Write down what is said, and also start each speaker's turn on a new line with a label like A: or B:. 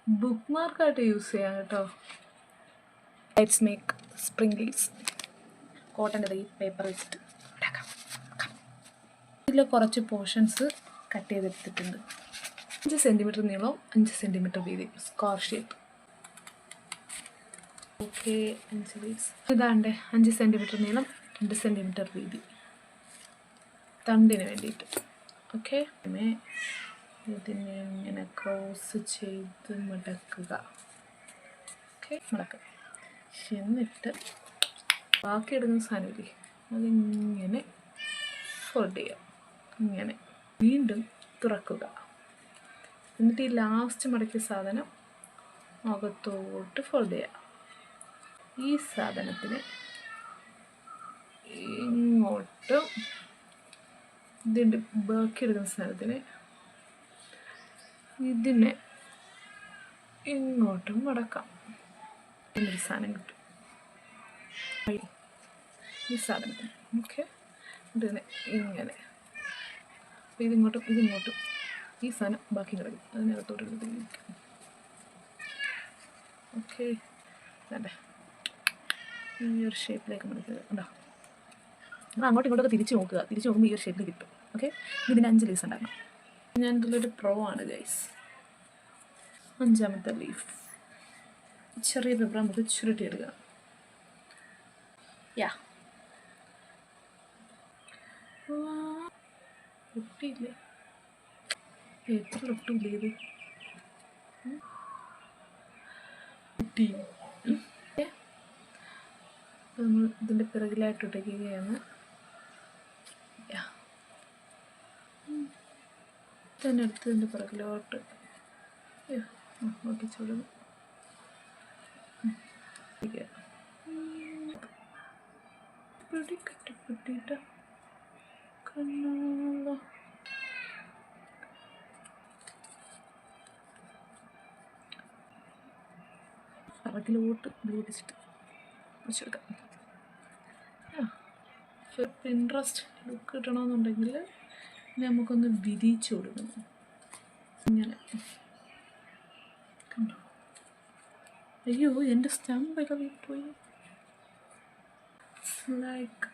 A: Book മാർക്കായിട്ട് use ചെയ്യാം കേട്ടോ. Let's make sprinkles. കോട്ടൻ്റെ ഈ പേപ്പർ വെച്ചിട്ട് ഉണ്ടാക്കാം. ഇതിൽ കുറച്ച് പോർഷൻസ് കട്ട് ചെയ്തെടുത്തിട്ടുണ്ട്. 5 സെൻറ്റിമീറ്റർ നീളം, 5 സെൻറ്റിമീറ്റർ വീതി, സ്ക്വയർ ഷേപ്പ്. Okay, 5 piece. ഇതാണ്ട് 5 സെൻറ്റിമീറ്റർ നീളം, 2 സെൻറ്റിമീറ്റർ വീതി, തണ്ടിന് വേണ്ടിയിട്ട്. ഓക്കെ, ഇതിനെ ഇങ്ങനെ ക്രോസ് ചെയ്ത് മടക്കുക. ഓക്കെ, മടക്കുക. എന്നിട്ട് ബാക്കി എടുക്കുന്ന സാധനമില്ലേ അതിങ്ങനെ ഫോൾഡ് ചെയ്യുക. ഇങ്ങനെ വീണ്ടും തുറക്കുക. എന്നിട്ട് ഈ ലാസ്റ്റ് മടക്കിയ സാധനം അകത്തോട്ട് ഫോൾഡ് ചെയ്യുക. ഈ സാധനത്തിന് ഇങ്ങോട്ടും ഇതിൻ്റെ ബാക്കി എടുക്കുന്ന സാധനത്തിന് ഇതിനെ ഇങ്ങോട്ടും മടക്കാം. എന്നൊരു സാധനം കിട്ടും ഈ സാധനത്തിന്. ഓക്കെ, ഇതിനെ ഇങ്ങനെ ഇതിങ്ങോട്ടും ഇതിങ്ങോട്ടും ഈ സാധനം ബാക്കി കിടക്കും. അതിനകത്തോട്ട് എടുത്തിരിക്കും. ഓക്കെ, വേണ്ടേ ഈ ഒരു ഷേപ്പിലേക്ക് മടക്കുക. ഉണ്ടോ, നമ്മൾ അങ്ങോട്ടും ഇങ്ങോട്ടൊക്കെ തിരിച്ച് നോക്കുക. തിരിച്ച് നോക്കുമ്പോൾ ഈ ഒരു ഷേപ്പിൽ കിട്ടും. ഓക്കെ, ഇതിന് 5 ലീവ്സ് ഉണ്ടാക്കണം. ഞാൻ ഇതിലൊരു പ്രോ ആണ് ഗൈസ്. 5ാമത്തെ ലീഫ് ചെറിയ പേപ്പർ നമുക്ക് ചുരുട്ടിയെടുക്കുക. യാ, ഒട്ടിയില്ലേ? എത്ര ഒട്ടില്ലേ ഇത്? ഒട്ടി. നമ്മൾ ഇതിൻ്റെ പിറകിലായിട്ട് ഒട്ടിക്കുകയാണ്. തന്നെ എടുത്ത് ഇതിൻ്റെ പിറകിലോട്ട് ഒട്ടിച്ചോടുന്നു. പൊട്ടിയിട്ട് കണ്ണുള്ള പിറകിലോട്ട് പൊട്ടിച്ചിട്ട് വെച്ചെടുക്കാം. പിൻട്രസ്റ്റ് ലുക്ക് കിട്ടണമെന്നുണ്ടെങ്കിൽ നമുക്കൊന്ന് വിരിച്ചു കൊടുക്കണം. ഇങ്ങനെ കണ്ടോ? അയ്യോ, എൻ്റെ സ്റ്റമ്പ് ഒക്കെ പോയി. ലൈക്ക്